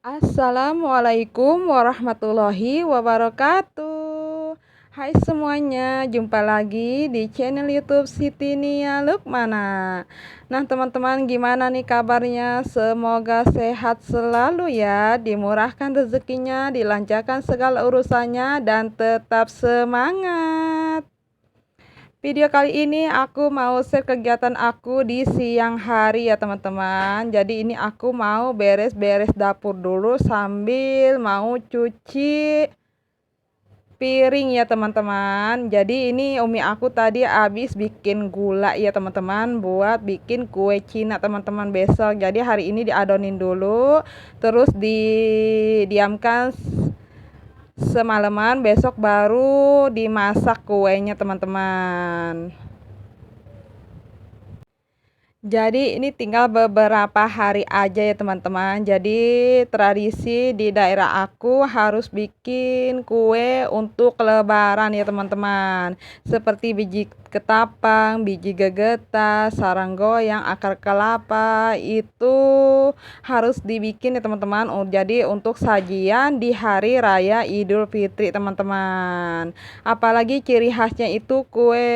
Assalamualaikum warahmatullahi wabarakatuh. Hai semuanya, jumpa lagi di channel YouTube Siti Nia Lukmana. Nah teman-teman, gimana nih kabarnya? Semoga sehat selalu ya, dimurahkan rezekinya, dilancarkan segala urusannya, dan tetap semangat. Video kali ini aku mau share kegiatan aku di siang hari ya teman-teman. Jadi ini aku mau beres-beres dapur dulu sambil mau cuci piring ya teman-teman. Jadi ini umi aku tadi habis bikin gula ya teman-teman, buat bikin kue Cina teman-teman besok. Jadi hari ini diadonin dulu, terus didiamkan semalaman, besok baru dimasak kuenya teman-teman. Jadi ini tinggal beberapa hari aja ya teman-teman. Jadi tradisi di daerah aku harus bikin kue untuk lebaran ya teman-teman. Seperti biji ketapang, biji gegetas, sarang goyang, akar kelapa itu harus dibikin ya teman-teman. Jadi untuk sajian di hari raya Idul Fitri teman-teman. Apalagi ciri khasnya itu kue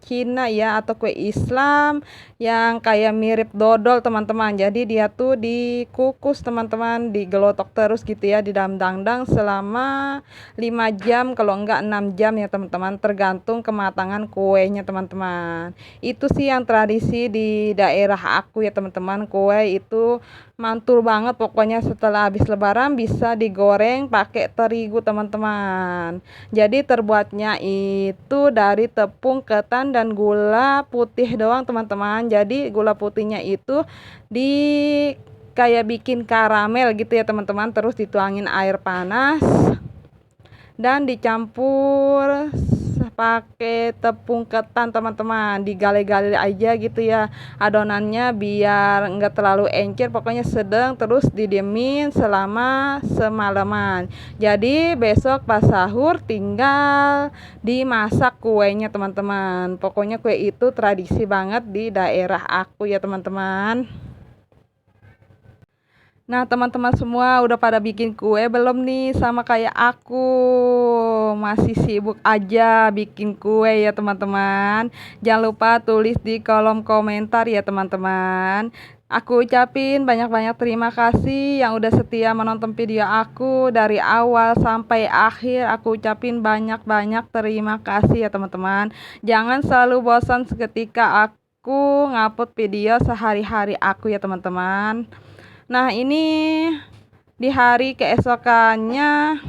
Cina ya, atau kue Islam yang kayak mirip dodol teman-teman. Jadi dia tuh dikukus teman-teman, digelotok terus gitu ya di dalam dangdang selama 5 jam, kalau enggak 6 jam ya teman-teman, tergantung kematangan kuenya teman-teman. Itu sih yang tradisi di daerah aku ya teman-teman. Kue itu mantul banget pokoknya, setelah habis lebaran bisa digoreng pakai terigu teman-teman. Jadi terbuatnya itu dari tepung, ketan, dan gula putih doang teman-teman. Jadi gula putihnya itu di kayak bikin karamel gitu ya teman-teman, terus dituangin air panas dan dicampur pakai tepung ketan teman-teman, digali-gali aja gitu ya adonannya biar enggak terlalu encer, pokoknya sedang, terus didiemin selama semalaman. Jadi besok pas sahur tinggal dimasak kuenya teman-teman. Pokoknya kue itu tradisi banget di daerah aku ya teman-teman. Nah teman-teman semua udah pada bikin kue belum nih, sama kayak aku masih sibuk aja bikin kue ya teman-teman? Jangan lupa tulis di kolom komentar ya teman-teman. Aku ucapin banyak-banyak terima kasih yang udah setia menonton video aku dari awal sampai akhir. Aku ucapin banyak-banyak terima kasih ya teman-teman. Jangan selalu bosan seketika aku ngupload video sehari-hari aku ya teman-teman. Nah ini di hari keesokannya,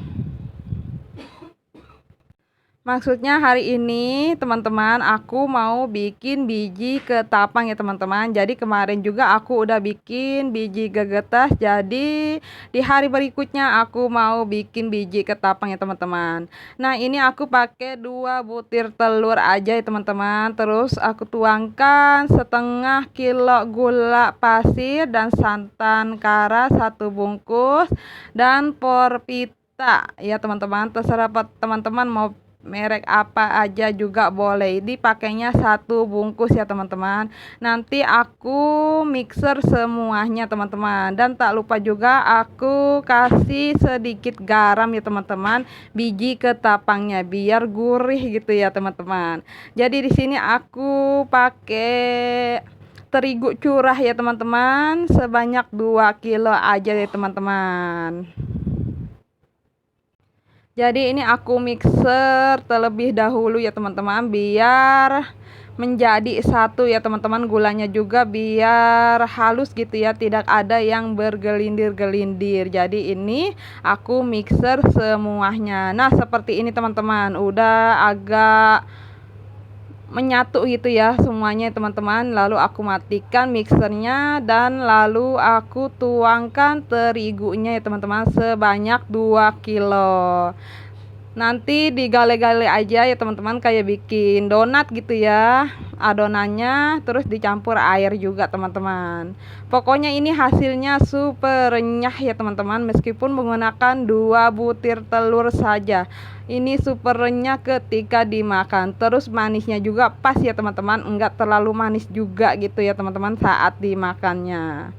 maksudnya hari ini teman-teman, aku mau bikin biji ketapang ya teman-teman. Jadi kemarin juga aku udah bikin biji gegetas. Jadi di hari berikutnya aku mau bikin biji ketapang ya teman-teman. Nah ini aku pakai 2 butir telur aja ya teman-teman. Terus aku tuangkan setengah kilo gula pasir dan santan kara 1 bungkus dan porpita ya teman-teman. Terserah teman-teman mau merek apa aja juga boleh, dipakainya 1 bungkus ya teman-teman. Nanti aku mixer semuanya teman-teman, dan tak lupa juga aku kasih sedikit garam ya teman-teman, biji ketapangnya biar gurih gitu ya teman-teman. Jadi di sini aku pakai terigu curah ya teman-teman, sebanyak 2 kilo aja ya teman-teman. Jadi ini aku mixer terlebih dahulu ya teman-teman, biar menjadi satu ya teman-teman. Gulanya juga biar halus gitu ya, tidak ada yang bergelindir-gelindir. Jadi ini aku mixer semuanya. Nah seperti ini teman-teman, udah agak menyatu gitu ya semuanya teman-teman. Lalu aku matikan mixernya dan lalu aku tuangkan terigunya ya teman-teman, sebanyak 2 kilo. Nanti digale-gale aja ya teman-teman, kayak bikin donat gitu ya adonannya, terus dicampur air juga teman-teman. Pokoknya ini hasilnya super renyah ya teman-teman, meskipun menggunakan 2 butir telur saja. Ini super renyah ketika dimakan, terus manisnya juga pas ya teman-teman, enggak terlalu manis juga gitu ya teman-teman saat dimakannya.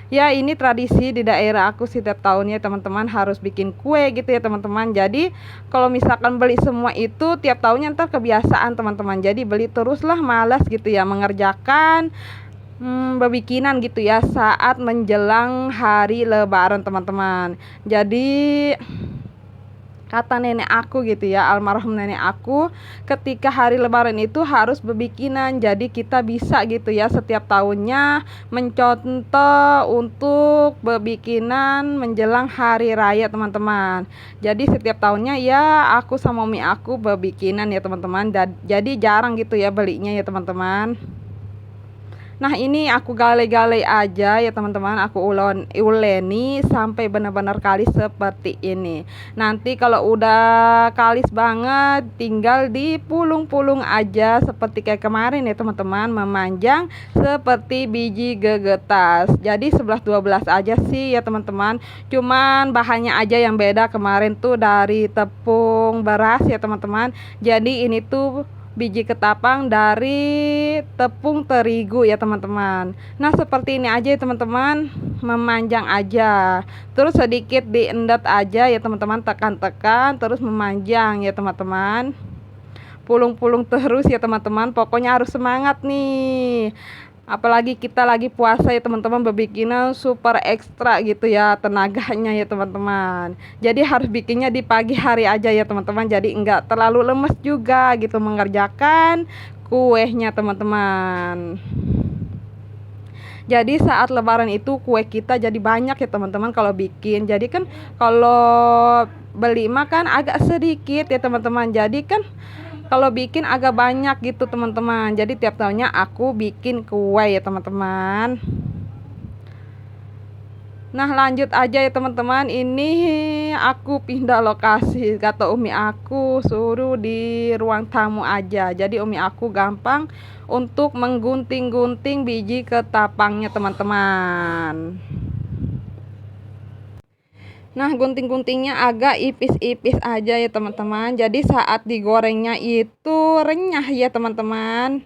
Ya, ini tradisi di daerah aku setiap tahunnya teman-teman harus bikin kue gitu ya teman-teman. Jadi kalau misalkan beli semua itu tiap tahunnya ntar kebiasaan teman-teman. Jadi beli teruslah malas gitu ya mengerjakan bebikinan gitu ya saat menjelang hari lebaran teman-teman. Jadi kata nenek aku gitu ya, almarhum nenek aku, ketika hari lebaran itu harus bebikinan. Jadi kita bisa gitu ya setiap tahunnya mencontoh untuk bebikinan menjelang hari raya teman-teman. Jadi setiap tahunnya ya aku sama umi aku bebikinan ya teman-teman. Jadi jarang gitu ya belinya ya teman-teman. Nah, ini aku gale-gale aja ya teman-teman, aku uleni sampai benar-benar kalis seperti ini. Nanti kalau udah kalis banget tinggal dipulung-pulung aja seperti kayak kemarin ya teman-teman, memanjang seperti biji gegetas. Jadi 11-12 aja sih ya teman-teman. Cuman bahannya aja yang beda, kemarin tuh dari tepung beras ya teman-teman. Jadi ini tuh biji ketapang dari tepung terigu ya teman-teman. Nah, seperti ini aja ya teman-teman, memanjang aja, terus sedikit diendet aja ya teman-teman, tekan-tekan terus memanjang ya teman-teman, pulung-pulung terus ya teman-teman, pokoknya harus semangat nih. Apalagi kita lagi puasa ya teman-teman, berbikinnya super ekstra gitu ya tenaganya ya teman-teman. Jadi harus bikinnya di pagi hari aja ya teman-teman, jadi enggak terlalu lemes juga gitu mengerjakan kuehnya teman-teman. Jadi saat lebaran itu kue kita jadi banyak ya teman-teman kalau bikin. Jadi kan kalau beli makan agak sedikit ya teman-teman. Jadi kan kalau bikin agak banyak gitu teman-teman. Jadi tiap tahunnya aku bikin kue ya teman-teman. Nah, lanjut aja ya teman-teman. Ini aku pindah lokasi. Kata umi aku suruh di ruang tamu aja. Jadi umi aku gampang untuk menggunting-gunting biji ketapangnya teman-teman. Nah, gunting-guntingnya agak ipis-ipis aja ya teman-teman. Jadi saat digorengnya itu renyah ya teman-teman.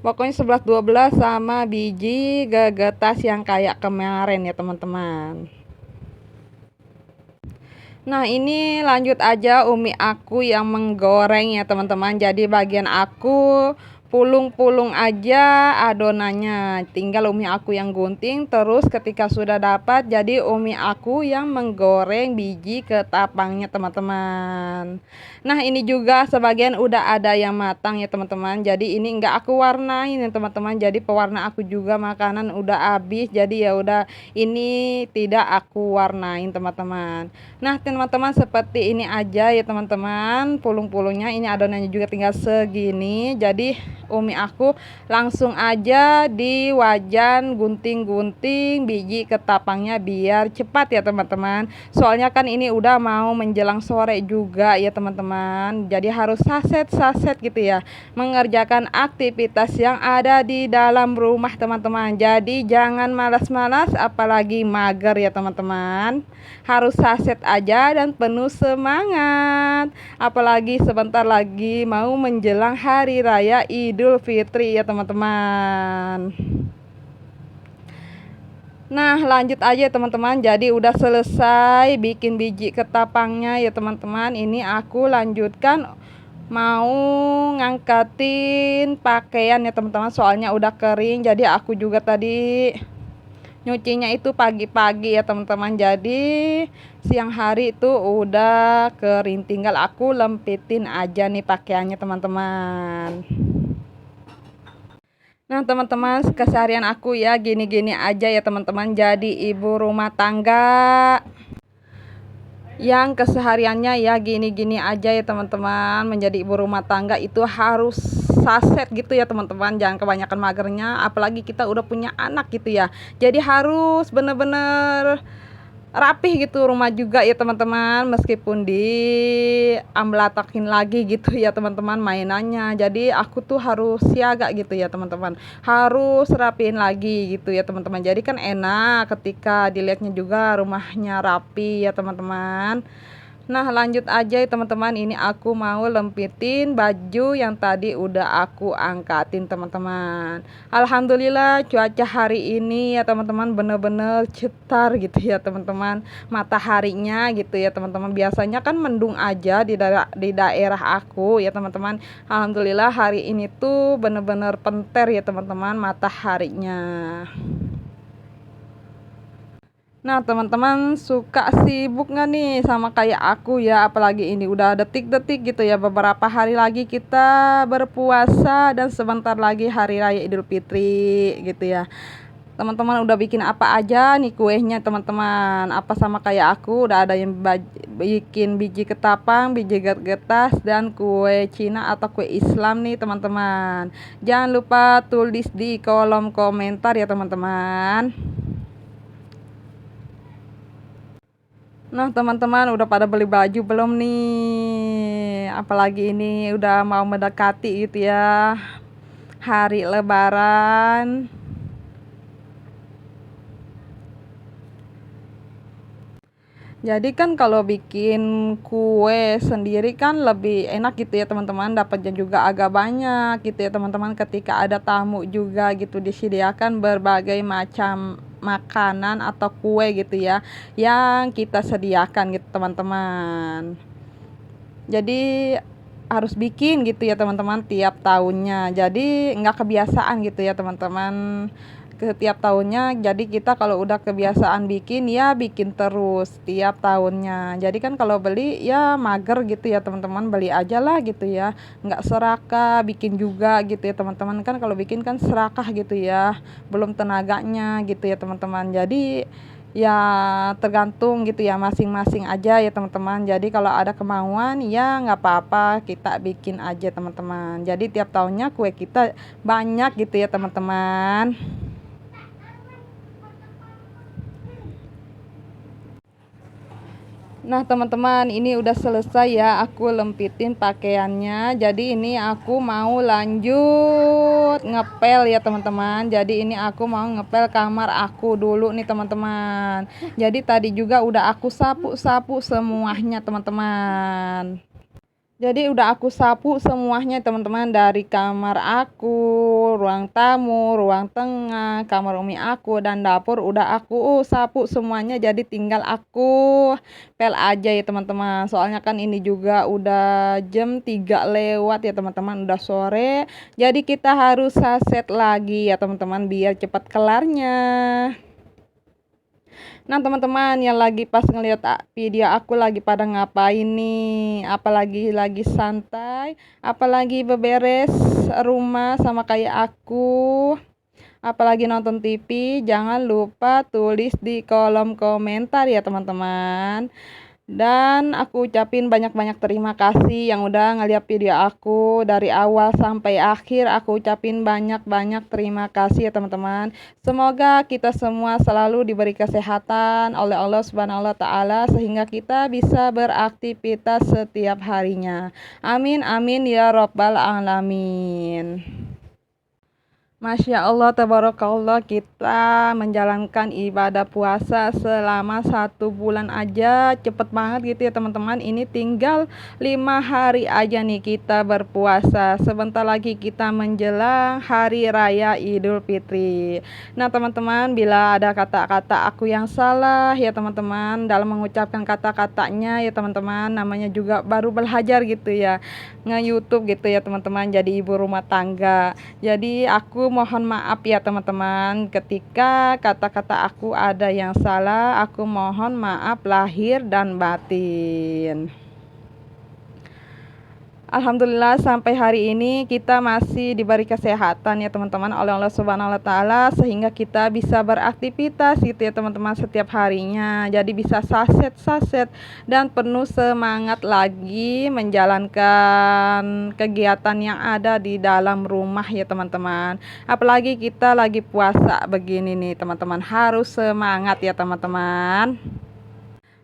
Pokoknya 11-12 sama biji gegetas yang kayak kemarin ya teman-teman. Nah, ini lanjut aja umi aku yang menggoreng ya teman-teman. Jadi bagian aku pulung-pulung aja adonannya, tinggal umi aku yang gunting. Terus ketika sudah dapat, jadi umi aku yang menggoreng biji ketapangnya teman-teman. Nah, ini juga sebagian udah ada yang matang ya teman-teman. Jadi ini enggak aku warnain ya teman-teman. Jadi pewarna aku juga makanan udah habis. Jadi ya udah, ini tidak aku warnain teman-teman. Nah, teman-teman seperti ini aja ya teman-teman, pulung-pulungnya. Ini adonannya juga tinggal segini. Jadi umi aku langsung aja di wajan gunting-gunting biji ketapangnya biar cepat ya teman-teman. Soalnya kan ini udah mau menjelang sore juga ya teman-teman. Jadi harus saset-saset gitu ya, mengerjakan aktivitas yang ada di dalam rumah teman-teman. Jadi jangan malas-malas apalagi mager ya teman-teman. Harus saset aja dan penuh semangat. Apalagi sebentar lagi mau menjelang hari raya Idul Fitri ya teman-teman. Nah, lanjut aja teman-teman. Jadi udah selesai bikin biji ketapangnya ya teman-teman. Ini aku lanjutkan mau ngangkatin pakaian ya teman-teman. Soalnya udah kering. Jadi aku juga tadi nyucinya itu pagi-pagi ya teman-teman. Jadi siang hari itu udah kering, tinggal aku lempitin aja nih pakaiannya teman-teman. Nah teman-teman, keseharian aku ya gini-gini aja ya teman-teman. Jadi ibu rumah tangga yang kesehariannya ya gini-gini aja ya teman-teman. Menjadi ibu rumah tangga itu harus saset gitu ya teman-teman, jangan kebanyakan magernya. Apalagi kita udah punya anak gitu ya, jadi harus bener-bener rapih gitu rumah juga ya teman-teman. Meskipun diamblatakin lagi gitu ya teman-teman mainannya, jadi aku tuh harus siaga gitu ya teman-teman, harus rapiin lagi gitu ya teman-teman. Jadi kan enak ketika dilihatnya juga rumahnya rapi ya teman-teman. Nah, lanjut aja ya teman-teman. Ini aku mau lempitin baju yang tadi udah aku angkatin teman-teman. Alhamdulillah cuaca hari ini ya teman-teman bener-bener cetar gitu ya teman-teman. Mataharinya gitu ya teman-teman. Biasanya kan mendung aja di daerah aku ya teman-teman. Alhamdulillah hari ini tuh bener-bener penter ya teman-teman mataharinya. Nah, teman-teman suka sibuk nggak nih sama kayak aku ya? Apalagi ini udah detik-detik gitu ya. Beberapa hari lagi kita berpuasa dan sebentar lagi hari raya Idul Fitri gitu ya. Teman-teman udah bikin apa aja nih kuenya teman-teman? Apa sama kayak aku udah ada yang bikin biji ketapang, biji getas dan kue Cina atau kue Islam nih teman-teman. Jangan lupa tulis di kolom komentar ya teman-teman. Nah, teman-teman udah pada beli baju belum nih? Apalagi ini udah mau mendekati gitu ya hari Lebaran. Jadi kan kalau bikin kue sendiri kan lebih enak gitu ya teman-teman, dapatnya juga agak banyak gitu ya teman-teman. Ketika ada tamu juga gitu disediakan berbagai macam makanan atau kue gitu ya yang kita sediakan gitu teman-teman. Jadi harus bikin gitu ya teman-teman tiap tahunnya. Jadi nggak kebiasaan gitu ya teman-teman setiap tahunnya. Jadi kita kalau udah kebiasaan bikin ya bikin terus tiap tahunnya. Jadi kan kalau beli ya mager gitu ya teman-teman, beli aja lah gitu ya, nggak serakah bikin juga gitu ya teman-teman. Kan kalau bikin kan serakah gitu ya, belum tenaganya gitu ya teman-teman. Jadi ya tergantung gitu ya masing-masing aja ya teman-teman. Jadi kalau ada kemauan ya nggak apa-apa kita bikin aja teman-teman. Jadi tiap tahunnya kue kita banyak gitu ya teman-teman. Nah, teman-teman, ini udah selesai ya aku lempitin pakaiannya. Jadi ini aku mau lanjut ngepel ya, teman-teman. Jadi ini aku mau ngepel kamar aku dulu nih, teman-teman. Jadi tadi juga udah aku sapu-sapu semuanya, teman-teman. Jadi udah aku sapu semuanya teman-teman, dari kamar aku, ruang tamu, ruang tengah, kamar umi aku dan dapur udah aku sapu semuanya. Jadi tinggal aku pel aja ya teman-teman. Soalnya kan ini juga udah jam 3 lewat ya teman-teman, udah sore. Jadi kita harus saset lagi ya teman-teman biar cepat kelarnya. Nah, teman-teman yang lagi pas ngeliat video aku lagi pada ngapain nih? Apalagi lagi santai, apalagi beberes rumah sama kayak aku, apalagi nonton TV. Jangan lupa tulis di kolom komentar ya teman-teman. Dan aku ucapin banyak-banyak terima kasih yang udah ngeliat video aku dari awal sampai akhir. Aku ucapin banyak-banyak terima kasih ya teman-teman. Semoga kita semua selalu diberi kesehatan oleh Allah Subhanahu wa taala sehingga kita bisa beraktivitas setiap harinya. Amin amin ya rabbal alamin. Masya Allah, tabarakallah, kita menjalankan ibadah puasa selama 1 bulan aja cepet banget gitu ya teman-teman. Ini tinggal 5 hari aja nih kita berpuasa. Sebentar lagi kita menjelang hari raya Idul Fitri. Nah teman-teman, bila ada kata-kata aku yang salah ya teman-teman dalam mengucapkan kata-katanya ya teman-teman, namanya juga baru belajar gitu ya nge-YouTube gitu ya teman-teman, jadi ibu rumah tangga. Jadi aku mohon maaf ya teman-teman ketika kata-kata aku ada yang salah. Aku mohon maaf lahir dan batin. Alhamdulillah sampai hari ini kita masih diberi kesehatan ya teman-teman oleh Allah Subhanahu wa taala sehingga kita bisa beraktivitas gitu ya teman-teman setiap harinya. Jadi bisa saset-saset dan penuh semangat lagi menjalankan kegiatan yang ada di dalam rumah ya teman-teman. Apalagi kita lagi puasa begini nih teman-teman, harus semangat ya teman-teman.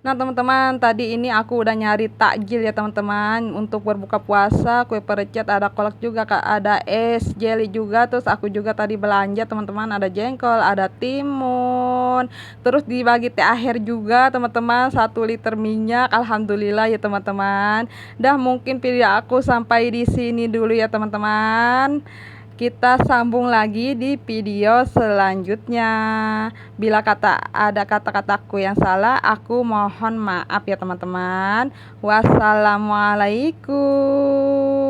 Nah, teman-teman, tadi ini aku udah nyari takjil ya, teman-teman, untuk berbuka puasa, kue perecet, ada kolak juga, Kak, ada es jelly juga, terus aku juga tadi belanja, teman-teman, ada jengkol, ada timun, terus dibagi THR juga, teman-teman, 1 liter minyak, alhamdulillah ya, teman-teman. Dah mungkin video aku sampai di sini dulu ya, teman-teman. Kita sambung lagi di video selanjutnya. Bila ada kata-kataku yang salah, aku mohon maaf ya teman-teman. Wassalamualaikum.